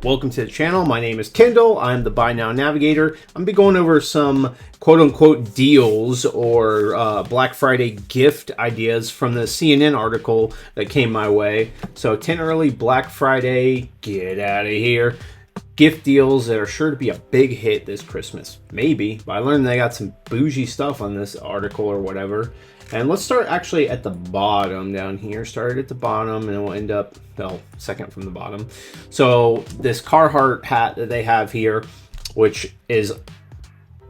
Welcome to the channel. My name is Kendall. I'm the Buy Now Navigator. I'm going to be going over some quote-unquote deals or Black Friday gift ideas from the CNN article that came my way. So 10 early Black Friday, get out of here, gift deals that are sure to be a big hit this Christmas. Maybe, but I learned they got some bougie stuff on this article or whatever. And let's start actually at the bottom down here. Start at the bottom and we'll end up, well, second from the bottom. So this Carhartt hat that they have here, which is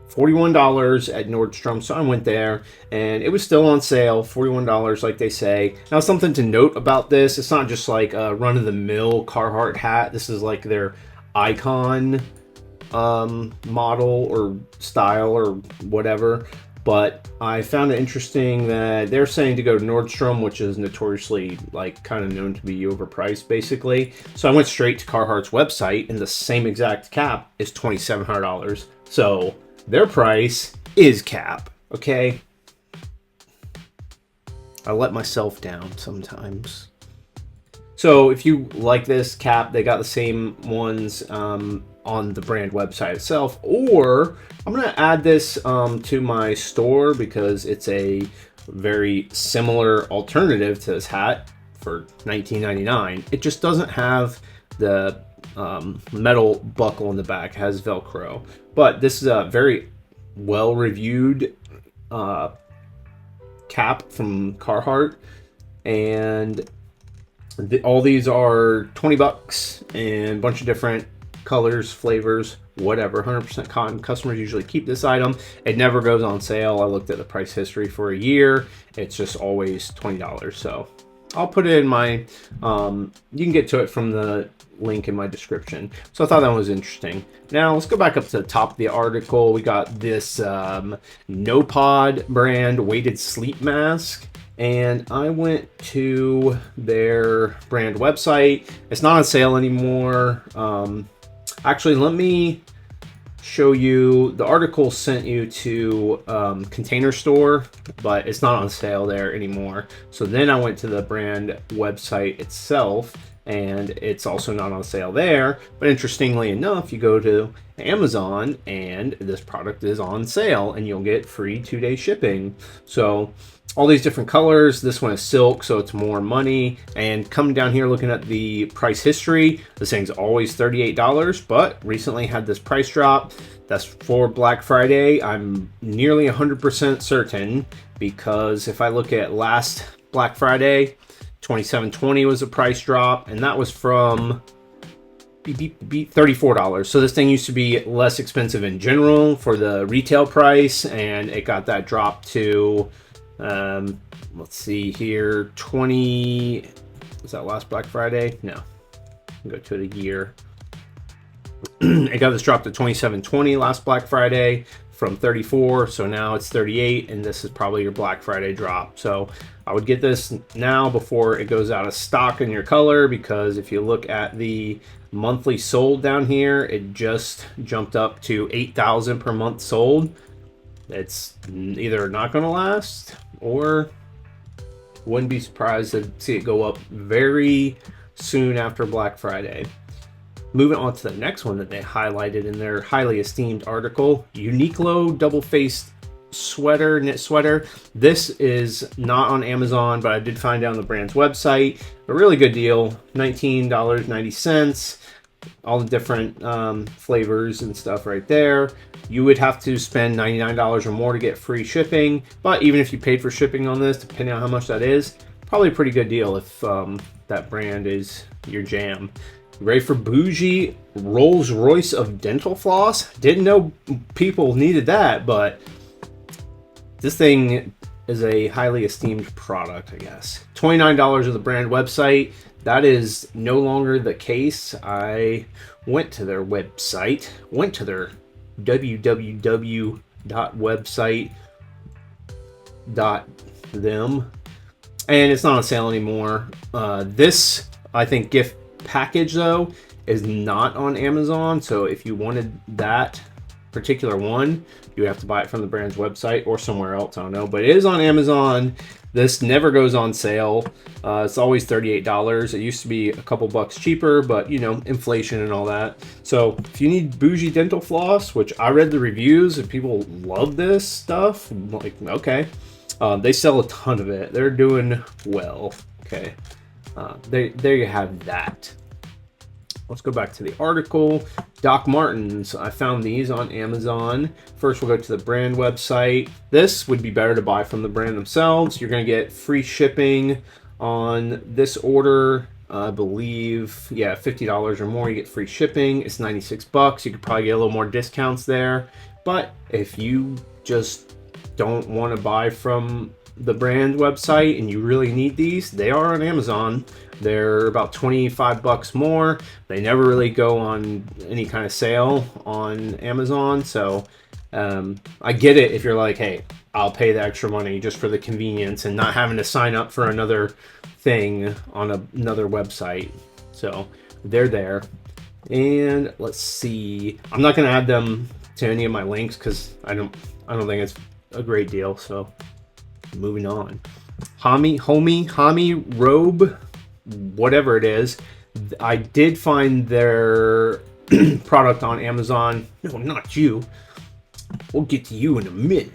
$41 at Nordstrom. So I went there and it was still on sale, $41 like they say. Now something to note about this, it's not just like a run-of-the-mill Carhartt hat. This is like their icon model or style or whatever. But I found it interesting that they're saying to go to Nordstrom, which is notoriously like kind of known to be overpriced basically. So I went straight to Carhartt's website and the same exact cap is $2,700. So their price is cap, okay? I let myself down sometimes. So if you like this cap, they got the same ones on the brand website itself, or I'm going to add this to my store because it's a very similar alternative to this hat for $19.99. It just doesn't have the metal buckle in the back. It has Velcro, but this is a very well reviewed cap from Carhartt, and all these are 20 bucks and a bunch of different colors, flavors, whatever. 100% cotton. Customers usually keep this item. It never goes on sale. I looked at the price history for a year. It's just always $20. So I'll put it in my, you can get to it from the link in my description. So I thought that was interesting. Now let's go back up to the top of the article. We got this Nodpod brand weighted sleep mask. And I went to their brand website. It's not on sale anymore. Actually, let me show you. The article sent you to Container Store, but it's not on sale there anymore. So then I went to the brand website itself, and it's also not on sale there. But interestingly enough, you go to Amazon and this product is on sale and you'll get free 2-day shipping. So all these different colors. This one is silk, so it's more money. And coming down here looking at the price history, this thing's always $38, but recently had this price drop. That's for Black Friday. I'm nearly 100% certain, because if I look at last Black Friday, $27.20 was a price drop, and that was from $34. So this thing used to be less expensive in general for the retail price, and it got that drop to let's see here, 20, was that last Black Friday? No, go to it a year. It got this drop to $27.20 last Black Friday from $34, so now it's $38, and this is probably your Black Friday drop. So I would get this now before it goes out of stock in your color, because if you look at the monthly sold down here, it just jumped up to 8,000 per month sold. It's either not going to last, or wouldn't be surprised to see it go up very soon after Black Friday. Moving on to the next one that they highlighted in their highly esteemed article, Uniqlo double-faced sweater, knit sweater. This is not on Amazon, but I did find it on the brand's website. A really good deal, $19.90. All the different flavors and stuff right there. You would have to spend $99 or more to get free shipping, but even if you paid for shipping on this, depending on how much that is, probably a pretty good deal if that brand is your jam. Ready for bougie Royce of dental floss? Didn't know people needed that, but this thing is a highly esteemed product, I guess. $29 of the brand website. That is no longer the case. I went to their website, went to their www.website.them, and it's not on sale anymore. This, I think, gift package though is not on Amazon, so if you wanted that particular one, you have to buy it from the brand's website or somewhere else, I don't know, but it is on Amazon. This never goes on sale. It's always $38. It used to be a couple bucks cheaper, but you know, inflation and all that. So if you need bougie dental floss, which I read the reviews and people love this stuff, like, okay. They sell a ton of it. They're doing well. Okay. There you have that. Let's go back to the article. Doc Martens. I found these on Amazon. First, we'll go to the brand website. This would be better to buy from the brand themselves. You're going to get free shipping on this order. I believe, yeah, $50 or more, you get free shipping. It's 96 bucks. You could probably get a little more discounts there. But if you just don't want to buy from the brand website and you really need these, they are on Amazon. They're about 25 bucks more. They never really go on any kind of sale on Amazon. So I get it if you're like, hey, I'll pay the extra money just for the convenience and not having to sign up for another thing on another website. So they're there. And let's see. I'm not going to add them to any of my links because I don't think it's a great deal. So moving on. Homey, Robe, whatever it is. I did find their product on Amazon. No, not you. We'll get to you in a minute.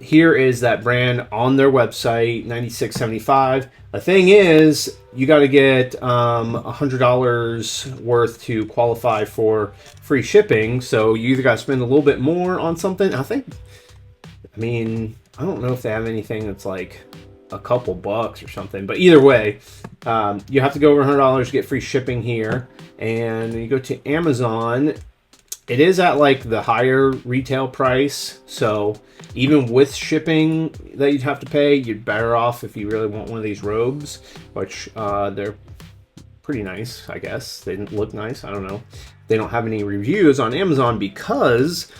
Here is that brand on their website, $96.75. The thing is, you got to get $100 worth to qualify for free shipping. So you either got to spend a little bit more on something. I mean, I don't know if they have anything that's like a couple bucks or something, but either way, you have to go over $100 to get free shipping here. And you go to Amazon, it is at like the higher retail price. So even with shipping that you'd have to pay, you're better off if you really want one of these robes, which they're pretty nice, I guess. They didn't look nice. I don't know. They don't have any reviews on Amazon because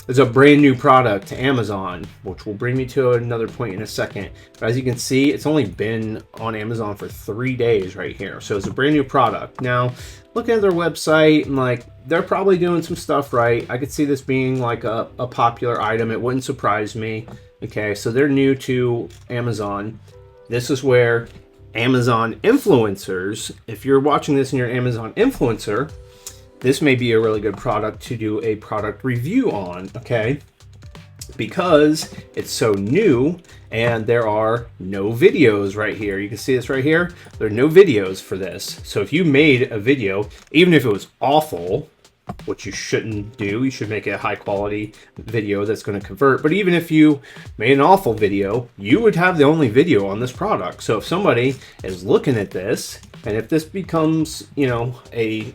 it's a brand new product to Amazon, which will bring me to another point in a second. But as you can see, it's only been on Amazon for 3 days right here. So it's a brand new product. Now, looking at their website, and like, they're probably doing some stuff right. I could see this being like a popular item. It wouldn't surprise me. Okay, so they're new to Amazon. This is where Amazon influencers, if you're watching this and you're an Amazon influencer, this may be a really good product to do a product review on, okay? Because it's so new and there are no videos right here. You can see this right here. There are no videos for this. So if you made a video, even if it was awful, which you shouldn't do, you should make a high quality video that's going to convert. But even if you made an awful video, you would have the only video on this product. So if somebody is looking at this, and if this becomes, you know, a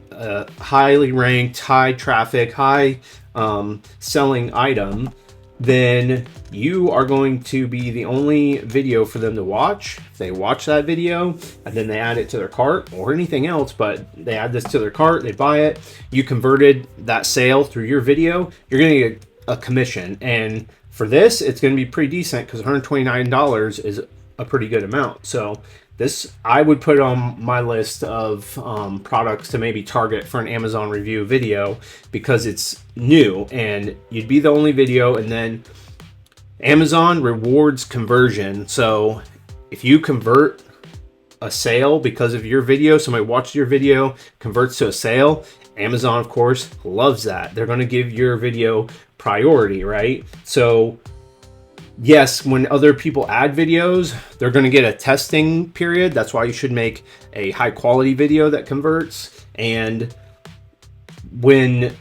highly ranked, high traffic, high selling item, then you are going to be the only video for them to watch. If they watch that video and then they add it to their cart or anything else, but they add this to their cart, they buy it, you converted that sale through your video, you're going to get a commission. And for this, it's going to be pretty decent because $129 is a pretty good amount. So this, I would put on my list of products to maybe target for an Amazon review video because it's new and you'd be the only video. And then Amazon rewards conversion. So if you convert a sale because of your video, somebody watched your video, converts to a sale, Amazon, of course, loves that. They're going to give your video priority, right? So yes, when other people add videos, they're going to get a testing period. That's why you should make a high quality video that converts. And when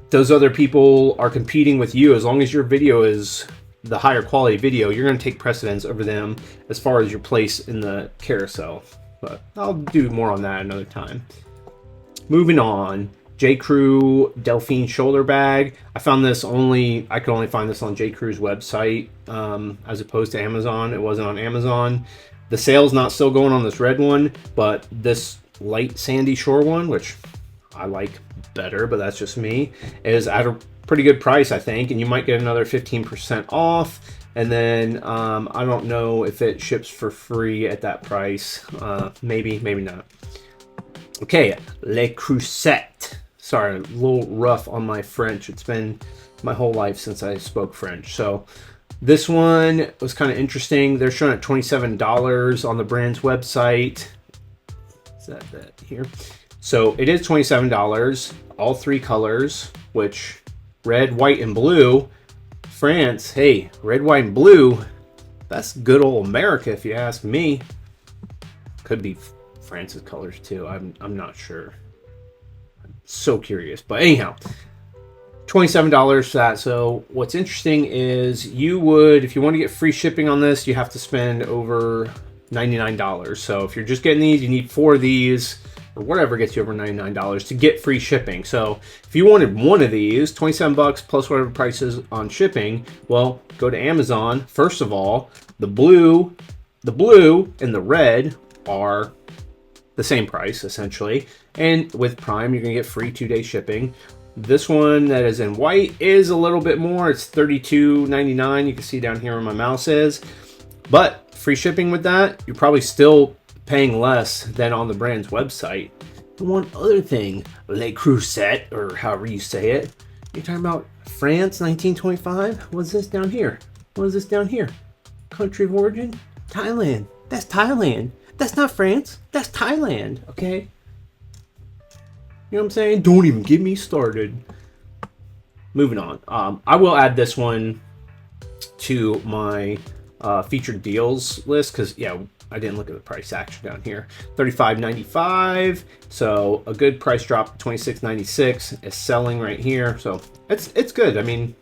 those other people are competing with you, as long as your video is the higher quality video, you're going to take precedence over them as far as your place in the carousel. But I'll do more on that another time. Moving on. J. Crew Delphine shoulder bag. I could only find this on J. Crew's website as opposed to Amazon. It wasn't on Amazon. The sale's not still going on this red one, but this light sandy shore one, which I like better, but that's just me, is at a pretty good price, I think, and you might get another 15% off. And then I don't know if it ships for free at that price. Maybe not. Okay, Le Creuset. Sorry, a little rough on my French. It's been my whole life since I spoke French. So This one was kind of interesting. They're showing at $27 on the brand's website. Is that here? So it is $27, all 3 colors, which red, white, and blue. France, hey, red, white, and blue. That's good old America, if you ask me. Could be France's colors too. I'm not sure. I'm so curious, but anyhow, $27 for that. So what's interesting is you would, if you want to get free shipping on this, you have to spend over $99. So if you're just getting these, you need 4 of these or whatever gets you over $99 to get free shipping. So if you wanted one of these, 27 bucks plus whatever price is on shipping, well, go to Amazon. First of all, the blue and the red are the same price essentially, and with Prime you're gonna get free 2-day shipping. This one that is in white is a little bit more. It's $32.99. You can see down here where my mouse is, but free shipping with that, you're probably still paying less than on the brand's website. And one other thing, Le Creuset, or however you say it, you're talking about France 1925. What's this down here? What is this down here? Country of origin? Thailand. That's Thailand. That's not France. That's Thailand. Okay. You know what I'm saying? Don't even get me started. Moving on. I will add this one to my featured deals list because, yeah, I didn't look at the price action down here. $35.95. So a good price drop. $26.96 is selling right here. So it's good. I mean,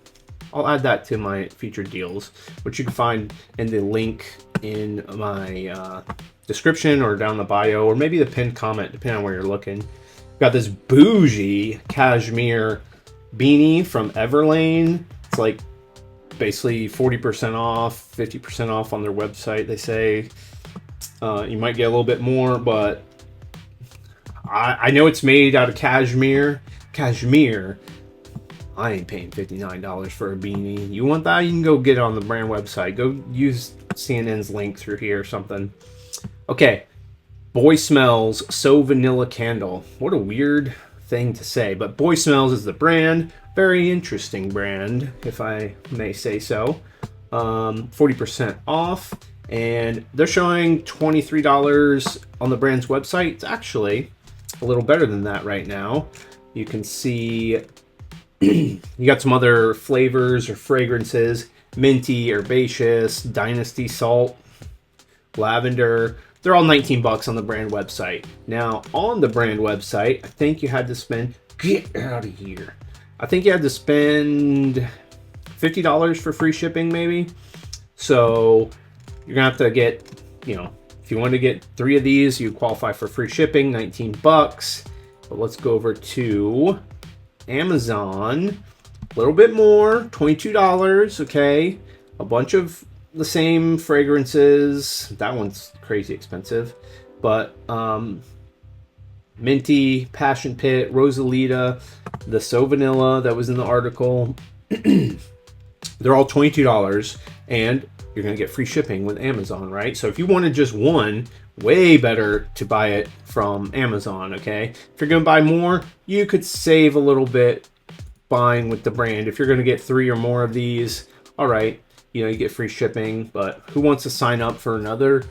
I'll add that to my featured deals, which you can find in the link in my description or down the bio, or maybe the pinned comment, depending on where you're looking. Got this bougie cashmere beanie from Everlane. It's like basically 40% off, 50% off on their website, they say. You might get a little bit more, but I know it's made out of cashmere. Cashmere. I ain't paying $59 for a beanie. You want that? You can go get it on the brand website. Go use CNN's link through here or something. Okay. Boy Smells So Vanilla Candle. What a weird thing to say, but Boy Smells is the brand. Very interesting brand, if I may say so. 40% off, and they're showing $23 on the brand's website. It's actually a little better than that right now. You can see you got some other flavors or fragrances: minty, herbaceous, dynasty salt, lavender. They're all 19 bucks on the brand website. Now, on the brand website, I think you had to spend, get out of here. I think you had to spend $50 for free shipping, maybe. So you're gonna have to get, you know, if you want to get 3 of these, you qualify for free shipping, 19 bucks. But let's go over to Amazon. A little bit more, $22, okay. A bunch of the same fragrances. That one's crazy expensive, but minty, passion pit, rosalita, the So Vanilla that was in the article. They're all $22, and you're gonna get free shipping with Amazon, right? So if you wanted just one, way better to buy it from Amazon. Okay, if you're gonna buy more, you could save a little bit buying with the brand. If you're gonna get 3 or more of these, all right, you know, you get free shipping. But who wants to sign up for another,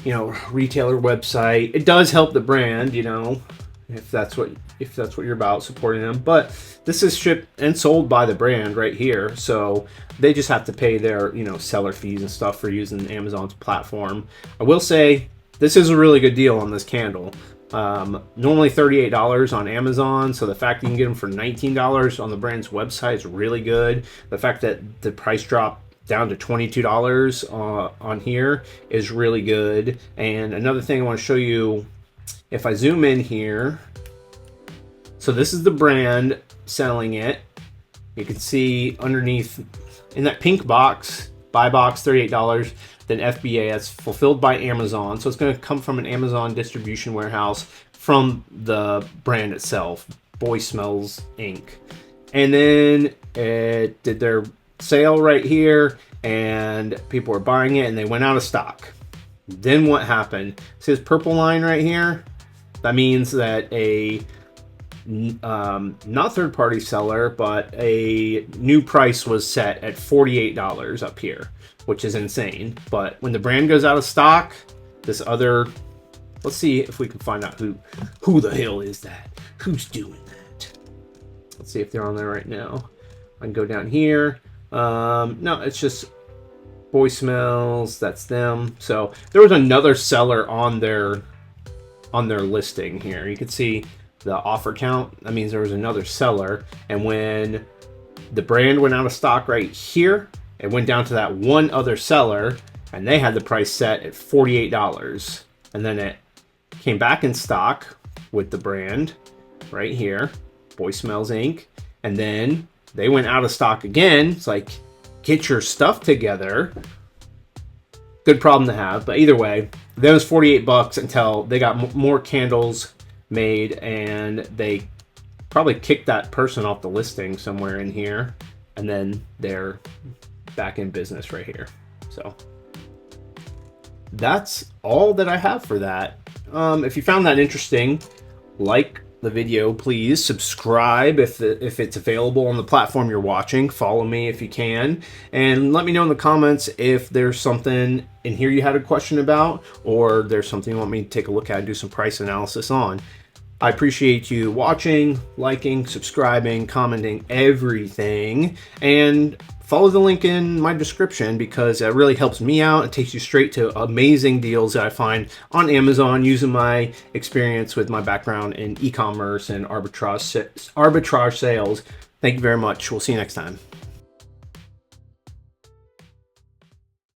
you know, retailer website? It does help the brand, you know, if that's what you're about, supporting them. But this is shipped and sold by the brand right here, so they just have to pay their, you know, seller fees and stuff for using Amazon's platform. I will say this is a really good deal on this candle. Normally $38 on Amazon, so the fact that you can get them for $19 on the brand's website is really good. The fact that the price dropped down to $22 on here is really good. And another thing I want to show you, if I zoom in here, so this is the brand selling it. You can see underneath in that pink box, buy box, $38, then FBA, that's fulfilled by Amazon. So it's going to come from an Amazon distribution warehouse from the brand itself, Boy Smells Inc. And then it did their sale right here, and people were buying it, and they went out of stock. Then what happened? See this purple line right here? That means that a not third-party seller, but a new price was set at $48 up here, which is insane. But when the brand goes out of stock, this other, let's see if we can find out who the hell is that? Who's doing that? Let's see if they're on there right now. I can go down here. No, it's just voicemails. That's them. So there was another seller on their listing here. You can see the offer count. That means there was another seller. And when the brand went out of stock right here, it went down to that one other seller, and they had the price set at $48. And then it came back in stock with the brand right here, Voicemails Inc. And then they went out of stock again. It's like, get your stuff together. Good problem to have. But either way, that was $48 until they got more candles made, and they probably kicked that person off the listing somewhere in here, and then they're back in business right here. So that's all that I have for that. If you found that interesting, like the video, please subscribe if it's available on the platform you're watching. Follow me if you can, and let me know in the comments if there's something in here you had a question about, or there's something you want me to take a look at and do some price analysis on. I appreciate you watching, liking, subscribing, commenting, everything, and follow the link in my description because it really helps me out. It takes you straight to amazing deals that I find on Amazon using my experience with my background in e-commerce and arbitrage sales. Thank you very much. We'll see you next time.